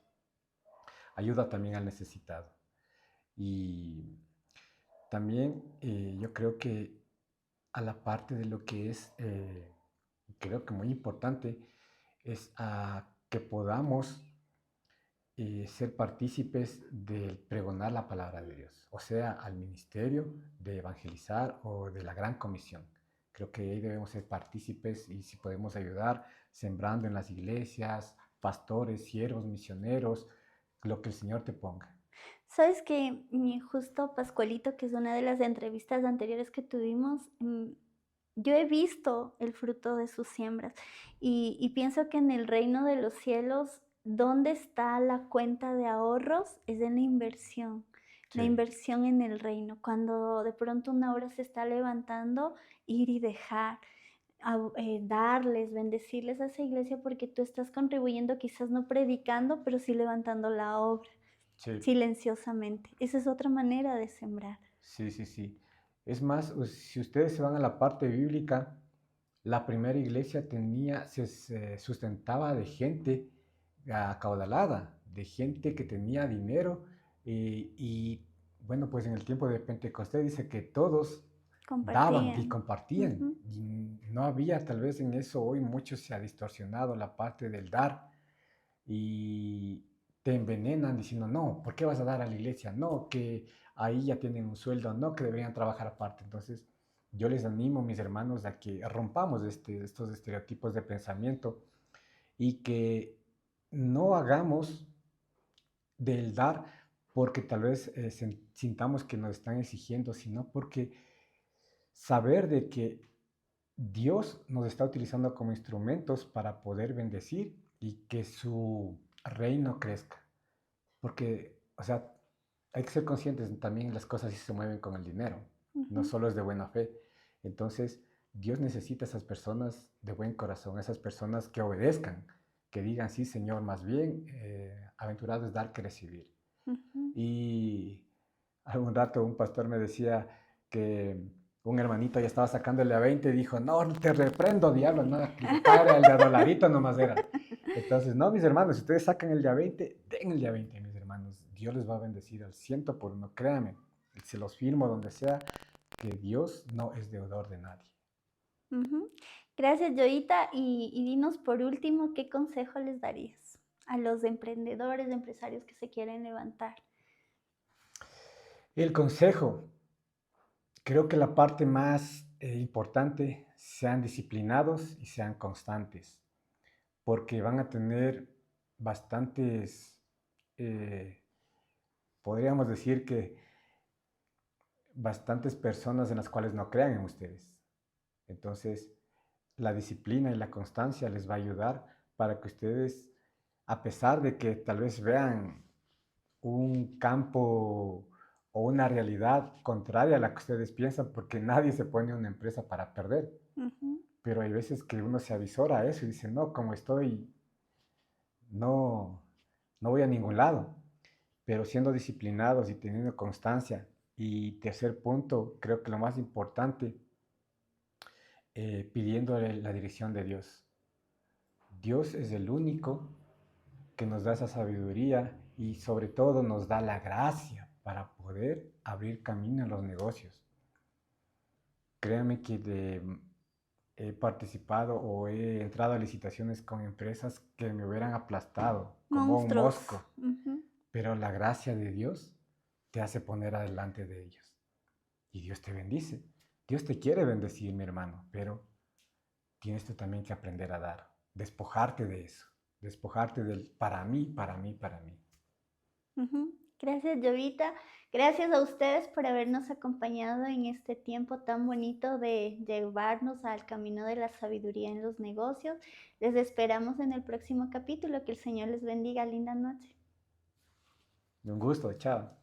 S2: ayuda también al necesitado. Y también yo creo que a la parte de lo que es, creo que muy importante, es a que podamos ser partícipes del pregonar la palabra de Dios, o sea, al ministerio de evangelizar o de la gran comisión. Creo que ahí debemos ser partícipes y si podemos ayudar sembrando en las iglesias, pastores, siervos, misioneros, lo que el Señor te ponga.
S1: Sabes que justo Pascualito, que es una de las entrevistas anteriores que tuvimos, yo he visto el fruto de sus siembras y pienso que en el reino de los cielos, ¿dónde está la cuenta de ahorros? Es en la
S2: Sí,
S1: inversión en el reino. Cuando de pronto una obra se está levantando, ir y dejar, darles, bendecirles a esa iglesia porque tú estás contribuyendo, quizás no predicando, pero sí levantando la obra
S2: sí,
S1: silenciosamente. Esa es otra manera de sembrar.
S2: sí, sí, sí. Es más, si ustedes se van a la parte bíblica, la primera iglesia se sustentaba de gente acaudalada de gente que tenía dinero y bueno, pues en el tiempo de Pentecostés dice que todos daban y
S1: Compartían.
S2: compartían.
S1: Ujú.
S2: Y no había tal vez en eso, hoy mucho se ha distorsionado la parte del dar y te envenenan diciendo, no, ¿por qué vas a dar a la iglesia? No, que ahí ya tienen un sueldo, no, que deberían trabajar aparte. Entonces, yo les animo, mis hermanos, a que rompamos estos estereotipos de pensamiento y que no hagamos del dar porque tal vez sintamos que nos están exigiendo, sino porque saber de que Dios nos está utilizando como instrumentos para poder bendecir y que su reino crezca. Porque, o sea, hay que ser conscientes también las cosas sí se mueven con el dinero, no
S1: Ujú.
S2: solo es de buena fe. Entonces, Dios necesita esas personas de buen corazón, esas personas que obedezcan, que digan, sí, Señor, más bien, aventurado es dar que recibir.
S1: Ujú.
S2: Y algún rato un pastor me decía que un hermanito ya estaba sacándole a 20 y dijo, no, te reprendo, diablo, no, el padre, el de dolarito nomás era. Entonces, no, mis hermanos, si ustedes sacan el día 20 den el día 20 mis hermanos. Dios les va a bendecir al ciento por uno, créanme. Se los firmo donde sea, que Dios no es deudor de nadie.
S1: Ujú. Gracias, Joita. Y dinos por último, ¿qué consejo les darías a los emprendedores, empresarios que se quieren levantar?
S2: El consejo, creo que la parte más importante, sean disciplinados y sean constantes, porque van a tener bastantes, eh, podríamos decir que bastantes personas en las cuales no crean en ustedes. Entonces, la disciplina y la constancia les va a ayudar para que ustedes, a pesar de que tal vez vean un campo o una realidad contraria a la que ustedes piensan, porque nadie se pone una empresa para perder,
S1: Ujú.
S2: pero hay veces que uno se avisora a eso y dice, no, como estoy, no, no voy a ningún lado, pero siendo disciplinados y teniendo constancia. Y tercer punto, creo que lo más importante, pidiéndole la dirección de Dios. Dios es el único que nos da esa sabiduría y sobre todo nos da la gracia para poder abrir camino en los negocios. Créanme que he participado o he entrado a licitaciones con empresas que me hubieran aplastado como un
S1: Monstruos.
S2: mosco,
S1: Ujú.
S2: pero la gracia de Dios te hace poner adelante de ellos y Dios te bendice. Dios te quiere bendecir, mi hermano, pero tienes tú también que aprender a dar, despojarte de eso, despojarte del para mí, para mí, para mí.
S1: Ujú. Gracias, Jovita. Gracias a ustedes por habernos acompañado en este tiempo tan bonito de llevarnos al camino de la sabiduría en los negocios. Les esperamos en el próximo capítulo. Que el Señor les bendiga. Linda noche.
S2: Un gusto, chao.